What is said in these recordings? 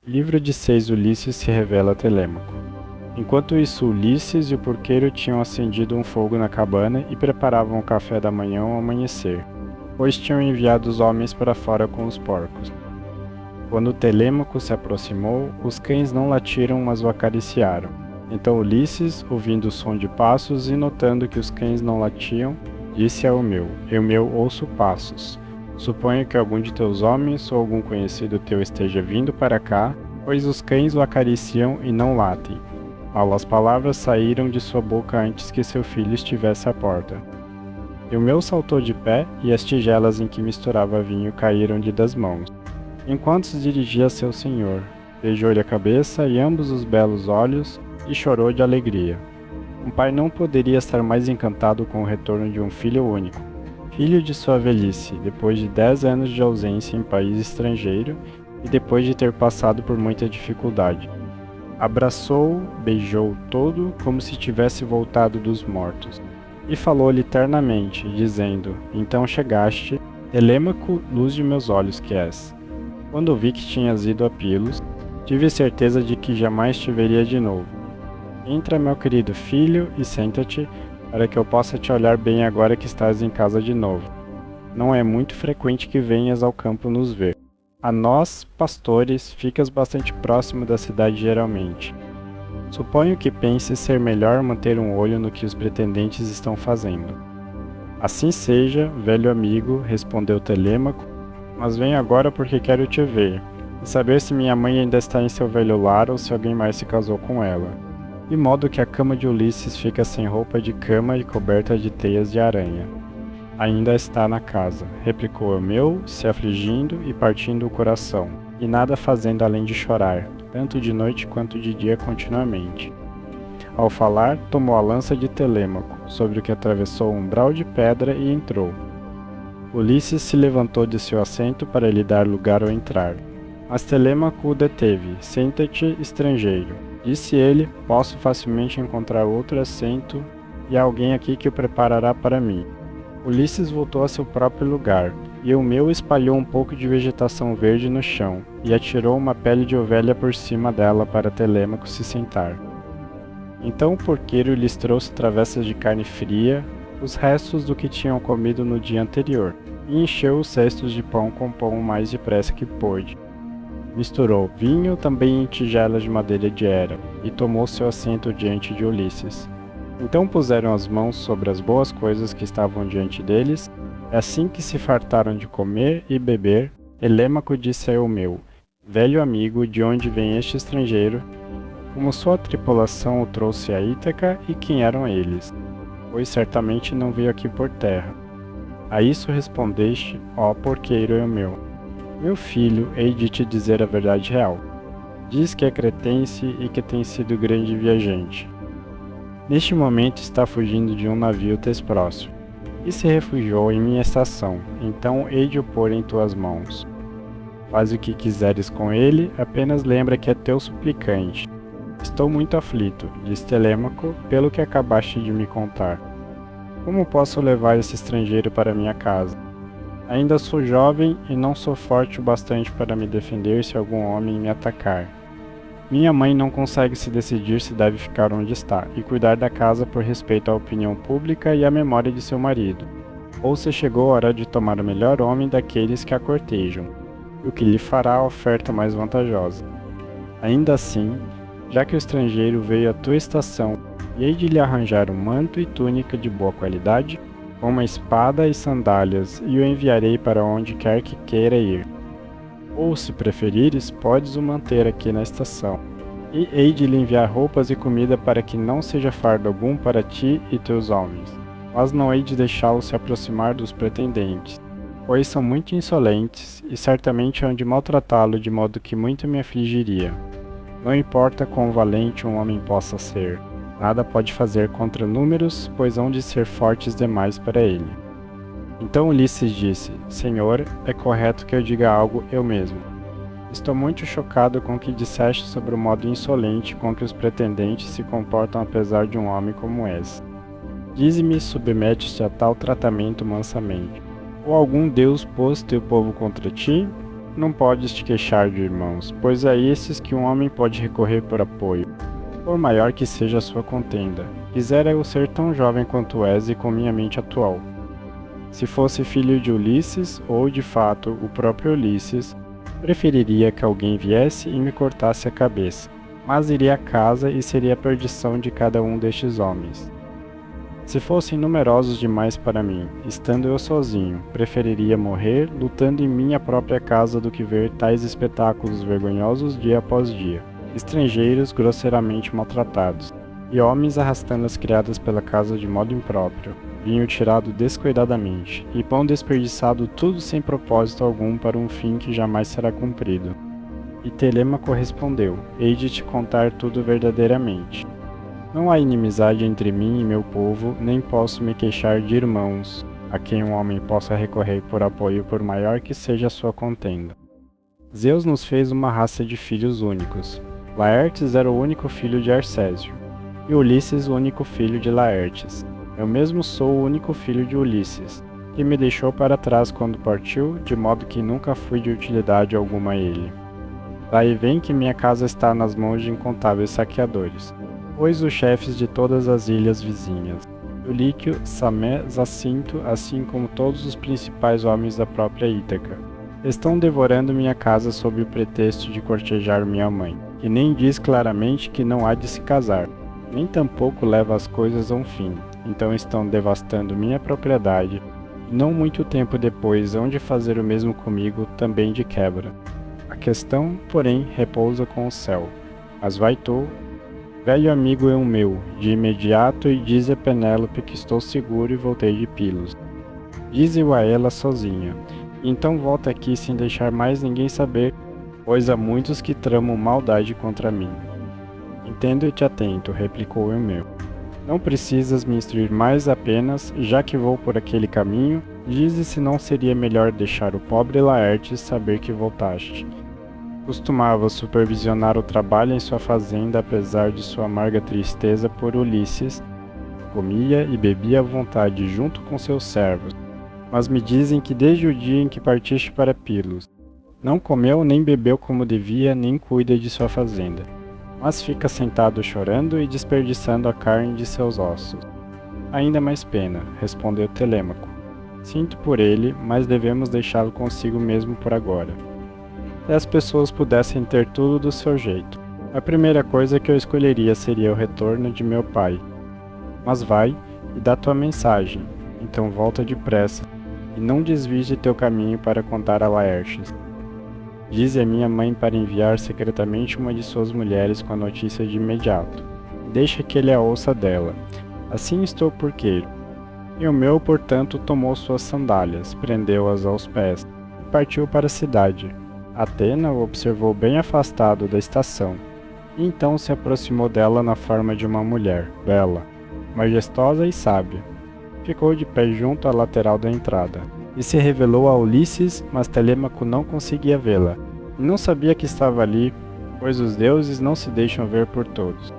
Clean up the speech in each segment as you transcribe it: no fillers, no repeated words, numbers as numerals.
Livro de 6 Ulisses se revela a Telêmaco. Enquanto isso, Ulisses e o porqueiro tinham acendido um fogo na cabana e preparavam o café da manhã ao amanhecer, pois tinham enviado os homens para fora com os porcos. Quando Telêmaco se aproximou, os cães não latiram, mas o acariciaram. Então Ulisses, ouvindo o som de passos e notando que os cães não latiam, disse ao meu: Eu ouço passos. Suponho que algum de teus homens ou algum conhecido teu esteja vindo para cá, pois os cães o acariciam e não latem. Mal as palavras saíram de sua boca antes que seu filho estivesse à porta. E o meu saltou de pé, e as tigelas em que misturava vinho caíram-lhe das mãos. Enquanto se dirigia a seu senhor, beijou-lhe a cabeça e ambos os belos olhos, e chorou de alegria. Um pai não poderia estar mais encantado com o retorno de um filho único, filho de sua velhice, depois de 10 anos de ausência em país estrangeiro e depois de ter passado por muita dificuldade. Abraçou-o, beijou-o todo como se tivesse voltado dos mortos, e falou-lhe ternamente, dizendo: Então chegaste, Telêmaco, luz de meus olhos que és. Quando vi que tinhas ido a Pilos, tive certeza de que jamais te veria de novo. Entra, meu querido filho, e senta-te, para que eu possa te olhar bem agora que estás em casa de novo. Não é muito frequente que venhas ao campo nos ver. A nós, pastores, ficas bastante próximo da cidade geralmente. Suponho que penses ser melhor manter um olho no que os pretendentes estão fazendo. Assim seja, velho amigo, respondeu Telêmaco, mas venho agora porque quero te ver, e saber se minha mãe ainda está em seu velho lar ou se alguém mais se casou com ela. De modo que a cama de Ulisses fica sem roupa de cama e coberta de teias de aranha. Ainda está na casa, replicou Eumeu, se afligindo e partindo o coração, e nada fazendo além de chorar, tanto de noite quanto de dia continuamente. Ao falar, tomou a lança de Telêmaco, sobre o que atravessou um umbral de pedra e entrou. Ulisses se levantou de seu assento para lhe dar lugar ao entrar. Mas Telêmaco o deteve. Senta-te, estrangeiro. Disse ele, posso facilmente encontrar outro assento e há alguém aqui que o preparará para mim. Ulisses voltou a seu próprio lugar, e Eumeu espalhou um pouco de vegetação verde no chão, e atirou uma pele de ovelha por cima dela para Telêmaco se sentar. Então o porqueiro lhes trouxe travessas de carne fria, os restos do que tinham comido no dia anterior, e encheu os cestos de pão com pão o mais depressa que pôde. Misturou vinho também em tigelas de madeira de Hera, e tomou seu assento diante de Ulisses. Então puseram as mãos sobre as boas coisas que estavam diante deles, e assim que se fartaram de comer e beber, Telêmaco disse a Eumeu, velho amigo, de onde vem este estrangeiro, como sua tripulação o trouxe a Ítaca e quem eram eles, pois certamente não veio aqui por terra. A isso respondeste, ó porqueiro Eumeu, meu filho, hei de te dizer a verdade real. Diz que é cretense e que tem sido grande viajante. Neste momento está fugindo de um navio Tesprócio, e se refugiou em minha estação, então hei de o pôr em tuas mãos. Faz o que quiseres com ele, apenas lembra que é teu suplicante. Estou muito aflito, disse Telêmaco, pelo que acabaste de me contar. Como posso levar esse estrangeiro para minha casa? Ainda sou jovem e não sou forte o bastante para me defender se algum homem me atacar. Minha mãe não consegue se decidir se deve ficar onde está e cuidar da casa por respeito à opinião pública e à memória de seu marido, ou se chegou a hora de tomar o melhor homem daqueles que a cortejam, o que lhe fará a oferta mais vantajosa. Ainda assim, já que o estrangeiro veio à tua estação e hei de lhe arranjar um manto e túnica de boa qualidade, com uma espada e sandálias, e o enviarei para onde quer que queira ir. Ou, se preferires, podes o manter aqui na estação. E hei de lhe enviar roupas e comida para que não seja fardo algum para ti e teus homens. Mas não hei de deixá-lo se aproximar dos pretendentes, pois são muito insolentes, e certamente hão de maltratá-lo de modo que muito me afligiria. Não importa quão valente um homem possa ser. Nada pode fazer contra números, pois hão de ser fortes demais para ele. Então Ulisses disse, Senhor, é correto que eu diga algo eu mesmo. Estou muito chocado com o que disseste sobre o modo insolente com que os pretendentes se comportam apesar de um homem como és. Dize-me, submete-te a tal tratamento mansamente. Ou algum Deus pôs teu povo contra ti? Não podes te queixar de irmãos, pois é a esses que um homem pode recorrer por apoio, por maior que seja a sua contenda. Quisera eu ser tão jovem quanto és e com minha mente atual. Se fosse filho de Ulisses, ou de fato o próprio Ulisses, preferiria que alguém viesse e me cortasse a cabeça, mas iria à casa e seria a perdição de cada um destes homens. Se fossem numerosos demais para mim, estando eu sozinho, preferiria morrer lutando em minha própria casa do que ver tais espetáculos vergonhosos dia após dia, estrangeiros grosseiramente maltratados, e homens arrastando as criadas pela casa de modo impróprio, vinho tirado descuidadamente, e pão desperdiçado tudo sem propósito algum para um fim que jamais será cumprido. E Telêmaco respondeu: hei de te contar tudo verdadeiramente. Não há inimizade entre mim e meu povo, nem posso me queixar de irmãos, a quem um homem possa recorrer por apoio por maior que seja a sua contenda. Zeus nos fez uma raça de filhos únicos. Laertes era o único filho de Arcésio, e Ulisses o único filho de Laertes. Eu mesmo sou o único filho de Ulisses, que me deixou para trás quando partiu, de modo que nunca fui de utilidade alguma a ele. Daí vem que minha casa está nas mãos de incontáveis saqueadores, pois os chefes de todas as ilhas vizinhas, Eulíquio, Samé, Zacinto, assim como todos os principais homens da própria Ítaca, estão devorando minha casa sob o pretexto de cortejar minha mãe, que nem diz claramente que não há de se casar, nem tampouco leva as coisas a um fim, então estão devastando minha propriedade, e não muito tempo depois hão de fazer o mesmo comigo também de quebra. A questão, porém, repousa com o céu. Mas vai tu, velho amigo é um meu, de imediato, e dize a Penélope que estou seguro e voltei de Pilos. Dize-o a ela sozinha, e então volta aqui sem deixar mais ninguém saber, pois há muitos que tramam maldade contra mim. Entendo e te atento, replicou Eumeu. Não precisas me instruir mais apenas, já que vou por aquele caminho, dize se não seria melhor deixar o pobre Laertes saber que voltaste. Costumava supervisionar o trabalho em sua fazenda apesar de sua amarga tristeza por Ulisses, comia e bebia à vontade junto com seus servos, mas me dizem que desde o dia em que partiste para Pilos, não comeu nem bebeu como devia, nem cuida de sua fazenda, mas fica sentado chorando e desperdiçando a carne de seus ossos. Ainda mais pena, respondeu Telêmaco. Sinto por ele, mas devemos deixá-lo consigo mesmo por agora. Se as pessoas pudessem ter tudo do seu jeito, a primeira coisa que eu escolheria seria o retorno de meu pai. Mas vai e dá tua mensagem, então volta depressa, e não desvies de teu caminho para contar a Laertes. Dize a minha mãe para enviar secretamente uma de suas mulheres com a notícia de imediato. Deixa que ele a ouça dela. Assim estou por queiro. E o meu, portanto, tomou suas sandálias, prendeu-as aos pés, e partiu para a cidade. Atena o observou bem afastado da estação, e então se aproximou dela na forma de uma mulher, bela, majestosa e sábia. Ficou de pé junto à lateral da entrada, e se revelou a Ulisses, mas Telêmaco não conseguia vê-la, e não sabia que estava ali, pois os deuses não se deixam ver por todos.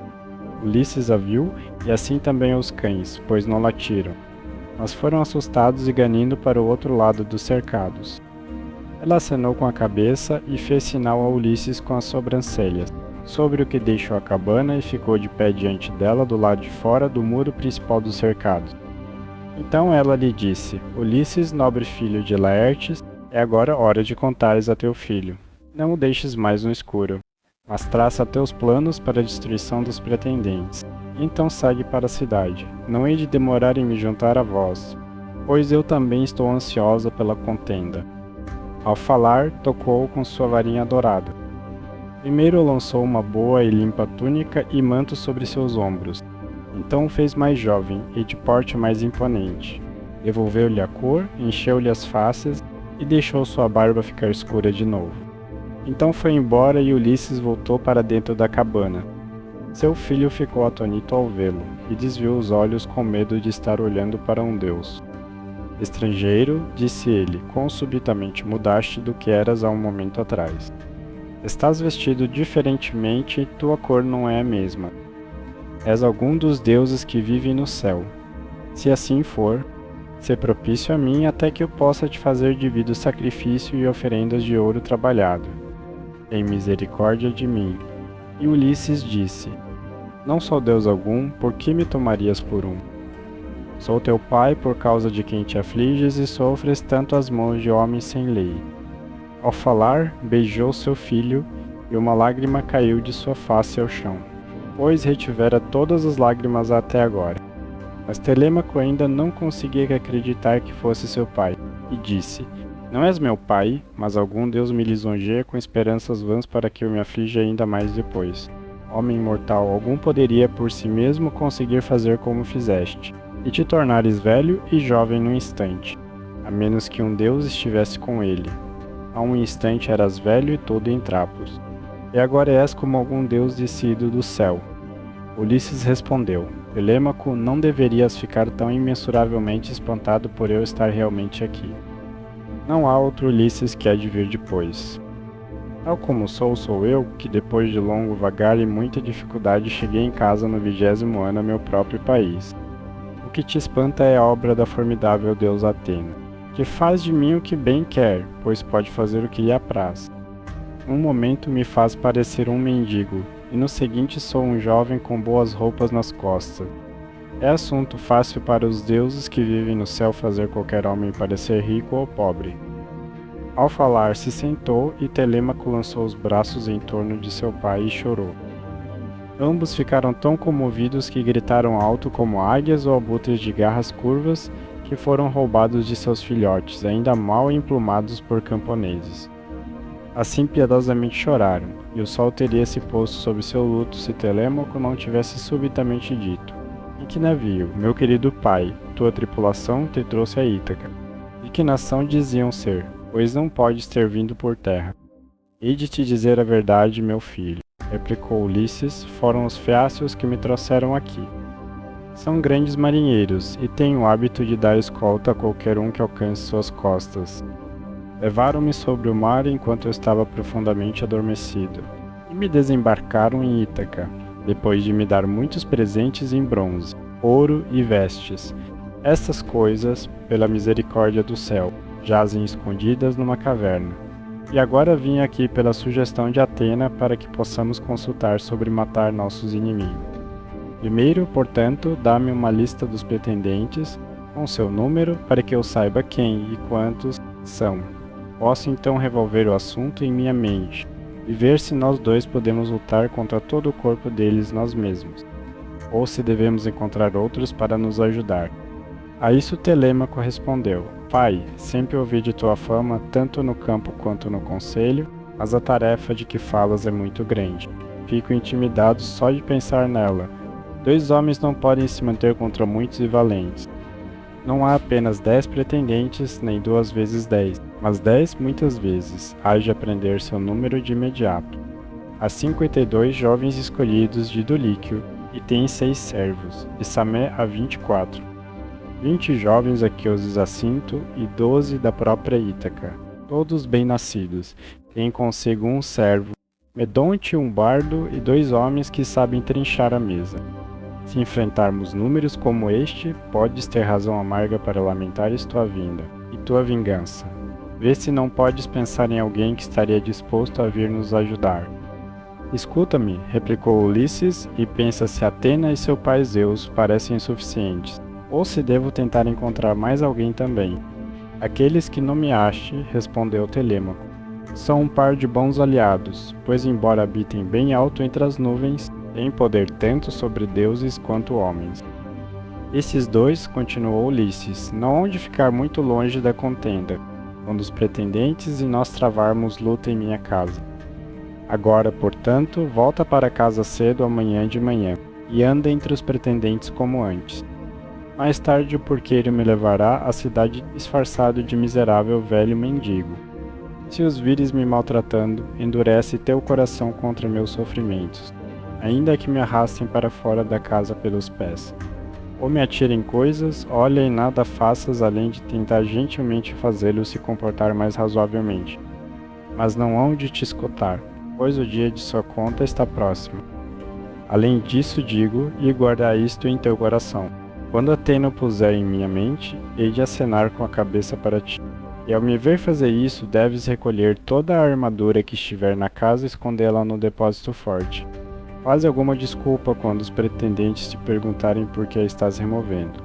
Ulisses a viu, e assim também os cães, pois não latiram, mas foram assustados e ganindo para o outro lado dos cercados. Ela acenou com a cabeça e fez sinal a Ulisses com as sobrancelhas, sobre o que deixou a cabana e ficou de pé diante dela do lado de fora do muro principal dos cercados. Então ela lhe disse: Ulisses, nobre filho de Laertes, é agora hora de contares a teu filho. Não o deixes mais no escuro, mas traça teus planos para a destruição dos pretendentes. Então segue para a cidade. Não hei de demorar em me juntar a vós, pois eu também estou ansiosa pela contenda. Ao falar, tocou com sua varinha dourada. Primeiro lançou uma boa e limpa túnica e manto sobre seus ombros. Então o fez mais jovem e de porte mais imponente. Devolveu-lhe a cor, encheu-lhe as faces e deixou sua barba ficar escura de novo. Então foi embora e Ulisses voltou para dentro da cabana. Seu filho ficou atônito ao vê-lo e desviou os olhos com medo de estar olhando para um deus. Estrangeiro, disse ele, quão subitamente mudaste do que eras há um momento atrás. Estás vestido diferentemente e tua cor não é a mesma. És algum dos deuses que vivem no céu. Se assim for, Sê propício a mim até que eu possa te fazer devido sacrifício e oferendas de ouro trabalhado. Tem misericórdia de mim. E Ulisses disse: Não sou Deus algum, por que me tomarias por um? Sou teu pai por causa de quem te afliges e sofres tanto às mãos de homens sem lei. Ao falar, beijou seu filho, e uma lágrima caiu de sua face ao chão, pois retivera todas as lágrimas até agora. Mas Telêmaco ainda não conseguia acreditar que fosse seu pai, e disse: Não és meu pai, mas algum Deus me lisonjeia com esperanças vãs para que eu me aflija ainda mais depois. Homem mortal algum poderia por si mesmo conseguir fazer como fizeste, e te tornares velho e jovem num instante, a menos que um Deus estivesse com ele. A um instante eras velho e todo em trapos, e agora és como algum Deus descido do céu. Ulisses respondeu: Telêmaco, não deverias ficar tão imensuravelmente espantado por eu estar realmente aqui. Não há outro Ulisses que há de vir depois. Tal como sou eu, que depois de longo vagar e muita dificuldade cheguei em casa no 20º ano a meu próprio país. O que te espanta é a obra da formidável deusa Atena, que faz de mim o que bem quer, pois pode fazer o que lhe apraz. Um momento me faz parecer um mendigo, e no seguinte sou um jovem com boas roupas nas costas. É assunto fácil para os deuses que vivem no céu fazer qualquer homem parecer rico ou pobre. Ao falar, se sentou e Telêmaco lançou os braços em torno de seu pai e chorou. Ambos ficaram tão comovidos que gritaram alto como águias ou abutres de garras curvas que foram roubados de seus filhotes, ainda mal emplumados por camponeses. Assim piedosamente choraram, e o sol teria se posto sob seu luto se Telêmaco não tivesse subitamente dito: Em que navio, meu querido pai, tua tripulação te trouxe a Ítaca? De que nação diziam ser, pois não podes ter vindo por terra? Hei de te dizer a verdade, meu filho, replicou Ulisses, foram os feácios que me trouxeram aqui. São grandes marinheiros, e têm o hábito de dar escolta a qualquer um que alcance suas costas. Levaram-me sobre o mar enquanto eu estava profundamente adormecido, e me desembarcaram em Ítaca, depois de me dar muitos presentes em bronze, ouro e vestes. Estas coisas, pela misericórdia do céu, jazem escondidas numa caverna. E agora vim aqui pela sugestão de Atena para que possamos consultar sobre matar nossos inimigos. Primeiro, portanto, dá-me uma lista dos pretendentes, com seu número, para que eu saiba quem e quantos são. Posso então revolver o assunto em minha mente, e ver se nós dois podemos lutar contra todo o corpo deles nós mesmos, ou se devemos encontrar outros para nos ajudar. A isso Telêmaco respondeu: Pai, sempre ouvi de tua fama, tanto no campo quanto no conselho, mas a tarefa de que falas é muito grande. Fico intimidado só de pensar nela. 2 homens não podem se manter contra muitos e valentes. Não há apenas 10 pretendentes, nem 2 vezes 10, mas 10 muitas vezes. Hás de aprender seu número de imediato. Há 52 jovens escolhidos de Duliquio, e tem 6 servos, e Samé há 24. 20 jovens a que os Zacinto e 12 da própria Ítaca, todos bem-nascidos. Tem consigo um servo, Medonte um bardo e 2 homens que sabem trinchar a mesa. Se enfrentarmos números como este, podes ter razão amarga para lamentares tua vinda, e tua vingança. Vê se não podes pensar em alguém que estaria disposto a vir nos ajudar. Escuta-me, replicou Ulisses, e pensa se Atena e seu pai Zeus parecem insuficientes, ou se devo tentar encontrar mais alguém também. Aqueles que nomeaste, respondeu Telêmaco, são um par de bons aliados, pois embora habitem bem alto entre as nuvens, têm poder tanto sobre deuses quanto homens. Esses 2, continuou Ulisses, não hão de ficar muito longe da contenda, quando os pretendentes e nós travarmos luta em minha casa. Agora, portanto, volta para casa cedo amanhã de manhã, e anda entre os pretendentes como antes. Mais tarde o porqueiro me levará à cidade disfarçado de miserável velho mendigo. Se os vires me maltratando, endurece teu coração contra meus sofrimentos, ainda que me arrastem para fora da casa pelos pés. Ou me atirem coisas, olha e nada faças além de tentar gentilmente fazê-lo se comportar mais razoavelmente. Mas não hão de te escutar, pois o dia de sua conta está próximo. Além disso digo, e guarda isto em teu coração: Quando Atena o puser em minha mente, hei de acenar com a cabeça para ti. E ao me ver fazer isso, deves recolher toda a armadura que estiver na casa e escondê-la no depósito forte. Faze alguma desculpa quando os pretendentes te perguntarem por que a estás removendo.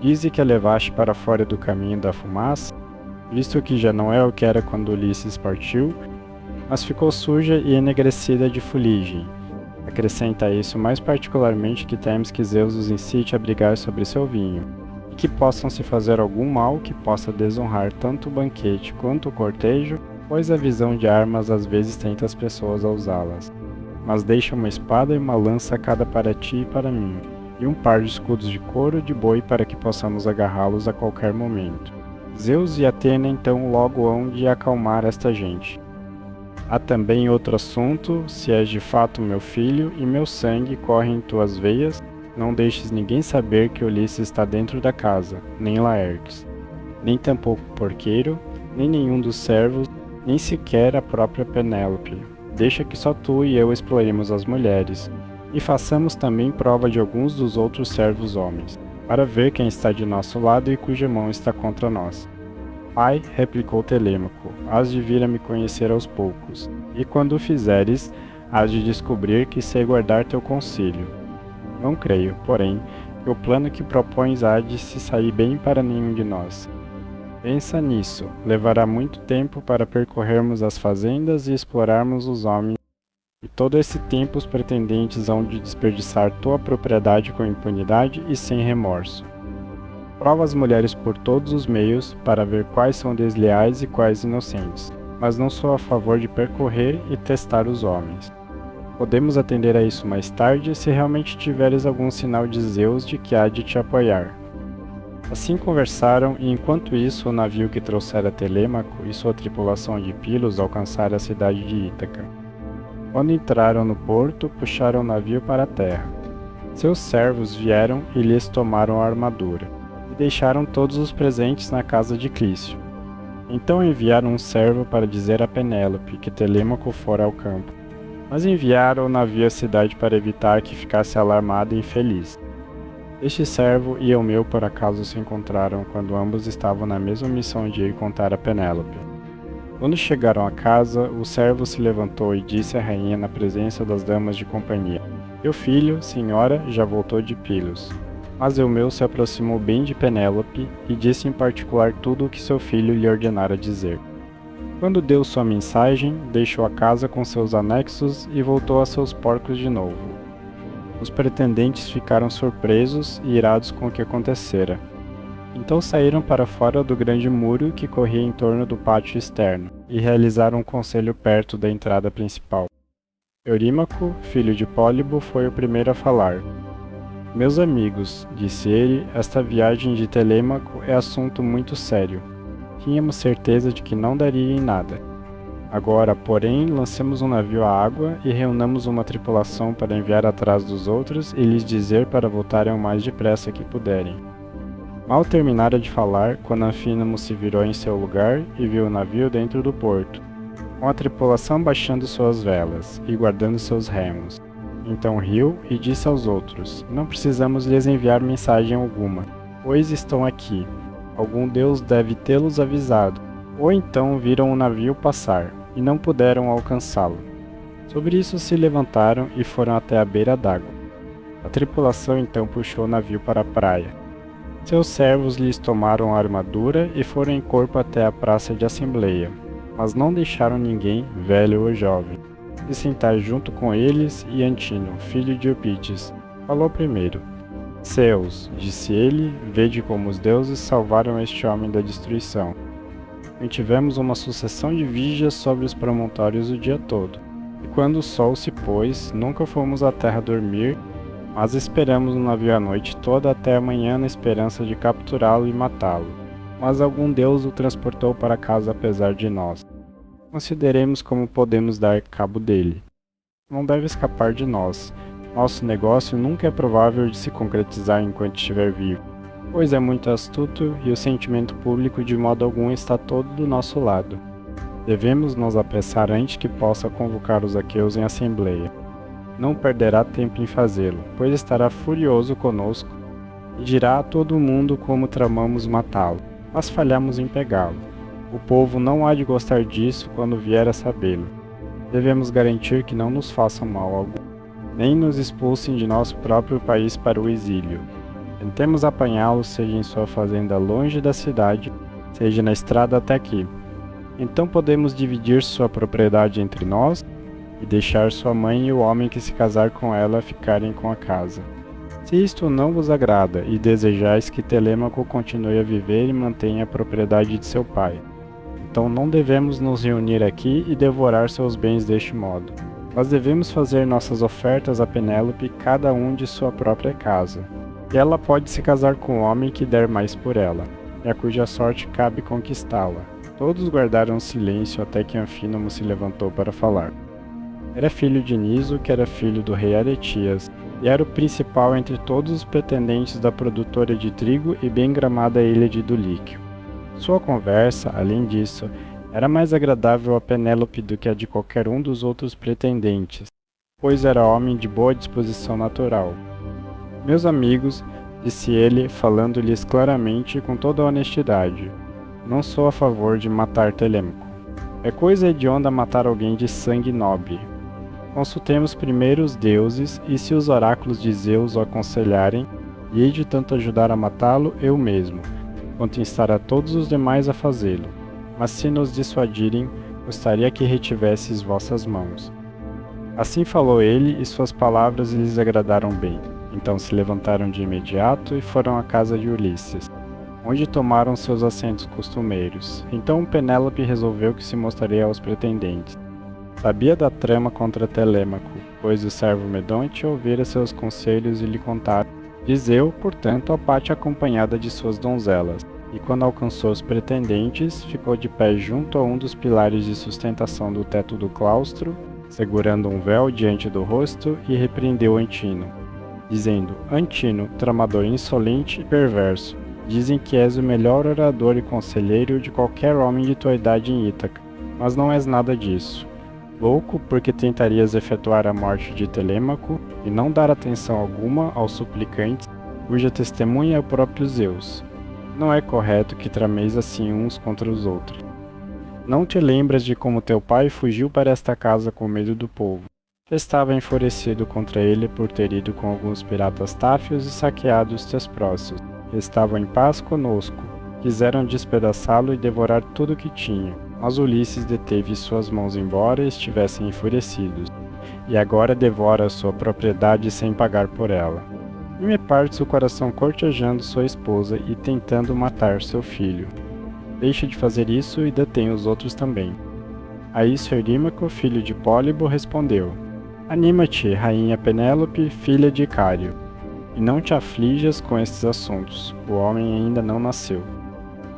Dize que a levaste para fora do caminho da fumaça, visto que já não é o que era quando Ulisses partiu, mas ficou suja e enegrecida de fuligem. Acrescenta a isso mais particularmente que temes que Zeus os incite a brigar sobre seu vinho, e que possam se fazer algum mal que possa desonrar tanto o banquete quanto o cortejo, pois a visão de armas às vezes tenta as pessoas a usá-las. Mas deixa uma espada e uma lança cada para ti e para mim, e um par de escudos de couro de boi para que possamos agarrá-los a qualquer momento. Zeus e Atena então logo hão de acalmar esta gente. Há também outro assunto, se és de fato meu filho, e meu sangue corre em tuas veias, não deixes ninguém saber que Ulisses está dentro da casa, nem Laertes, nem tampouco o porqueiro, nem nenhum dos servos, nem sequer a própria Penélope. Deixa que só tu e eu exploremos as mulheres, e façamos também prova de alguns dos outros servos homens, para ver quem está de nosso lado e cuja mão está contra nós. Pai, replicou Telêmaco, hás de vir a me conhecer aos poucos, e quando o fizeres, hás de descobrir que sei guardar teu conselho. Não creio, porém, que o plano que propões há de se sair bem para nenhum de nós. Pensa nisso, levará muito tempo para percorrermos as fazendas e explorarmos os homens, e todo esse tempo os pretendentes hão de desperdiçar tua propriedade com impunidade e sem remorso. Prova as mulheres por todos os meios para ver quais são desleais e quais inocentes, mas não sou a favor de percorrer e testar os homens. Podemos atender a isso mais tarde se realmente tiveres algum sinal de Zeus de que há de te apoiar. Assim conversaram, e enquanto isso o navio que trouxera Telêmaco e sua tripulação de Pilos alcançara a cidade de Ítaca. Quando entraram no porto, puxaram o navio para a terra. Seus servos vieram e lhes tomaram a armadura deixaram todos os presentes na casa de Clício. Então enviaram um servo para dizer a Penélope que Telêmaco fora ao campo, mas enviaram o navio à cidade para evitar que ficasse alarmado e infeliz. Este servo e o meu por acaso se encontraram quando ambos estavam na mesma missão de ir contar a Penélope. Quando chegaram à casa, o servo se levantou e disse à rainha na presença das damas de companhia: Meu filho, senhora, já voltou de Pilos. Mas Eumeu se aproximou bem de Penélope e disse em particular tudo o que seu filho lhe ordenara dizer. Quando deu sua mensagem, deixou a casa com seus anexos e voltou a seus porcos de novo. Os pretendentes ficaram surpresos e irados com o que acontecera. Então saíram para fora do grande muro que corria em torno do pátio externo, e realizaram um conselho perto da entrada principal. Eurímaco, filho de Pólibo, foi o primeiro a falar. Meus amigos, disse ele, esta viagem de Telêmaco é assunto muito sério. Tínhamos certeza de que não daria em nada. Agora, porém, lancemos um navio à água e reunamos uma tripulação para enviar atrás dos outros e lhes dizer para voltarem o mais depressa que puderem. Mal terminara de falar, quando Anfínamo se virou em seu lugar e viu o navio dentro do porto, com a tripulação baixando suas velas e guardando seus remos. Então riu e disse aos outros: Não precisamos lhes enviar mensagem alguma, pois estão aqui. Algum deus deve tê-los avisado. Ou então viram o navio passar, e não puderam alcançá-lo. Sobre isso se levantaram e foram até a beira d'água. A tripulação então puxou o navio para a praia. Seus servos lhes tomaram a armadura e foram em corpo até a praça de assembleia, mas não deixaram ninguém, velho ou jovem, se sentar junto com eles, e Antino, filho de Eupites, falou primeiro. Zeus, disse ele, vede como os deuses salvaram este homem da destruição. Mantivemos uma sucessão de vigias sobre os promontórios o dia todo, e quando o sol se pôs, nunca fomos à terra dormir, mas esperamos no navio a noite toda até amanhã na esperança de capturá-lo e matá-lo. Mas algum deus o transportou para casa apesar de nós. Consideremos como podemos dar cabo dele. Não deve escapar de nós. Nosso negócio nunca é provável de se concretizar enquanto estiver vivo, pois é muito astuto e o sentimento público de modo algum está todo do nosso lado. Devemos nos apressar antes que possa convocar os aqueus em assembleia. Não perderá tempo em fazê-lo, pois estará furioso conosco, e dirá a todo mundo como tramamos matá-lo, mas falhamos em pegá-lo. O povo não há de gostar disso quando vier a sabê-lo. Devemos garantir que não nos façam mal algum, nem nos expulsem de nosso próprio país para o exílio. Tentemos apanhá-lo, seja em sua fazenda longe da cidade, seja na estrada até aqui. Então podemos dividir sua propriedade entre nós e deixar sua mãe e o homem que se casar com ela ficarem com a casa. Se isto não vos agrada e desejais que Telêmaco continue a viver e mantenha a propriedade de seu pai, então não devemos nos reunir aqui e devorar seus bens deste modo. Mas devemos fazer nossas ofertas a Penélope, cada um de sua própria casa. E ela pode se casar com o homem que der mais por ela, e a cuja sorte cabe conquistá-la. Todos guardaram silêncio até que Anfínomo se levantou para falar. Era filho de Niso, que era filho do rei Aretias, e era o principal entre todos os pretendentes da produtora de trigo e bem gramada ilha de Duliquio. Sua conversa, além disso, era mais agradável a Penélope do que a de qualquer um dos outros pretendentes, pois era homem de boa disposição natural. Meus amigos, disse ele, falando-lhes claramente e com toda a honestidade, não sou a favor de matar Telêmaco. É coisa hedionda matar alguém de sangue nobre. Consultemos primeiro os deuses, e se os oráculos de Zeus o aconselharem, e hei de tanto ajudar a matá-lo eu mesmo, quanto instar a todos os demais a fazê-lo. Mas se nos dissuadirem, gostaria que retivesses vossas mãos. Assim falou ele, e suas palavras lhes agradaram bem. Então se levantaram de imediato e foram à casa de Ulisses, onde tomaram seus assentos costumeiros. Então Penélope resolveu que se mostraria aos pretendentes. Sabia da trama contra Telêmaco, pois o servo Medonte ouvira seus conselhos e lhe contara. Viseu, portanto, a parte acompanhada de suas donzelas, e quando alcançou os pretendentes, ficou de pé junto a um dos pilares de sustentação do teto do claustro, segurando um véu diante do rosto, e repreendeu Antino, dizendo: Antino, tramador insolente e perverso, dizem que és o melhor orador e conselheiro de qualquer homem de tua idade em Ítaca, mas não és nada disso. Louco, porque tentarias efetuar a morte de Telêmaco e não dar atenção alguma aos suplicantes, cuja testemunha é o próprio Zeus. Não é correto que trameis assim uns contra os outros. Não te lembras de como teu pai fugiu para esta casa com medo do povo? Estava enfurecido contra ele por ter ido com alguns piratas táfios e saqueado os teus próximos, que estavam em paz conosco. Quiseram despedaçá-lo e devorar tudo o que tinha, mas Ulisses deteve suas mãos embora estivessem enfurecidos, e agora devora a sua propriedade sem pagar por ela. E me partes o coração cortejando sua esposa e tentando matar seu filho. Deixa de fazer isso e detém os outros também. A isso Eurímaco, filho de Pólibo, respondeu: Anima-te, rainha Penélope, filha de Icário, e não te aflijas com estes assuntos, o homem ainda não nasceu.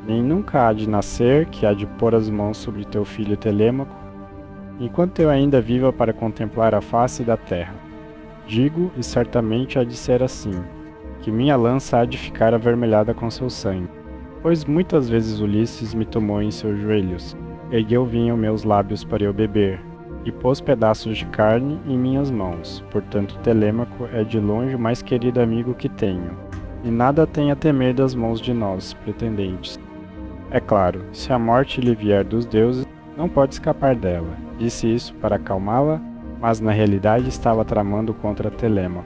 Nem nunca há de nascer, que há de pôr as mãos sobre teu filho Telêmaco, enquanto eu ainda viva para contemplar a face da terra. Digo, e certamente há de ser assim, que minha lança há de ficar avermelhada com seu sangue. Pois muitas vezes Ulisses me tomou em seus joelhos, ergueu vinho meus lábios para eu beber, e pôs pedaços de carne em minhas mãos. Portanto, Telêmaco é de longe o mais querido amigo que tenho, e nada tem a temer das mãos de nós, pretendentes. É claro, se a morte lhe vier dos deuses, não pode escapar dela. Disse isso para acalmá-la, mas na realidade estava tramando contra Telêmaco.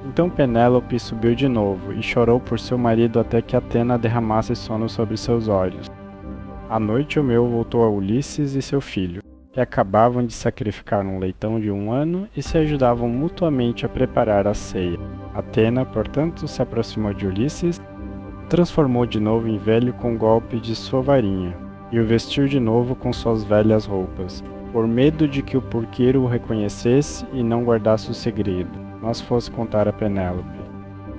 Então Penélope subiu de novo e chorou por seu marido até que Atena derramasse sono sobre seus olhos. À noite o meu voltou a Ulisses e seu filho, que acabavam de sacrificar um leitão de 1 ano e se ajudavam mutuamente a preparar a ceia. Atena, portanto, se aproximou de Ulisses, transformou de novo em velho com o golpe de sua varinha, e o vestiu de novo com suas velhas roupas, por medo de que o porqueiro o reconhecesse e não guardasse o segredo, mas fosse contar a Penélope.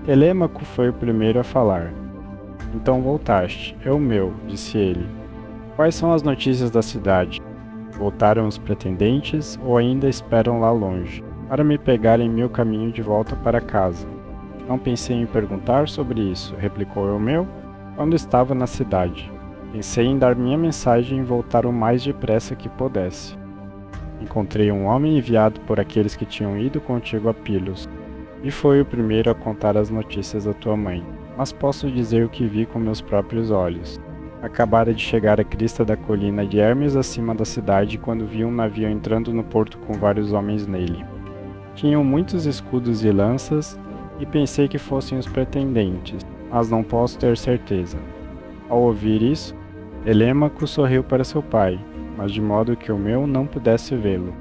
Telêmaco foi o primeiro a falar. Então voltaste, é o meu, disse ele. Quais são as notícias da cidade? Voltaram os pretendentes ou ainda esperam lá longe, para me pegarem meu caminho de volta para casa? Não pensei em perguntar sobre isso, replicou Eumeu, quando estava na cidade. Pensei em dar minha mensagem e voltar o mais depressa que pudesse. Encontrei um homem enviado por aqueles que tinham ido contigo a Pilos. e foi o primeiro a contar as notícias à tua mãe, mas posso dizer o que vi com meus próprios olhos. Acabara de chegar à crista da colina de Hermes acima da cidade quando vi um navio entrando no porto com vários homens nele. Tinham muitos escudos e lanças, e pensei que fossem os pretendentes, mas não posso ter certeza. Ao ouvir isso, Telêmaco sorriu para seu pai, mas de modo que o meu não pudesse vê-lo.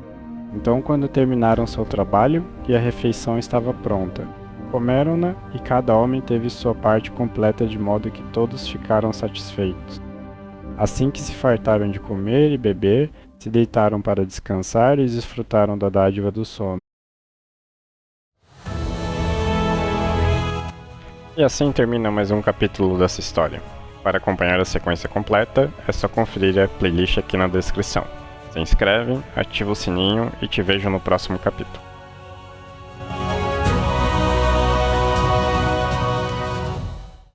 Então, quando terminaram seu trabalho e a refeição estava pronta, comeram-na e cada homem teve sua parte completa de modo que todos ficaram satisfeitos. Assim que se fartaram de comer e beber, se deitaram para descansar e desfrutaram da dádiva do sono. E assim termina mais um capítulo dessa história. Para acompanhar a sequência completa, é só conferir a playlist aqui na descrição. Se inscreve, ativa o sininho e te vejo no próximo capítulo.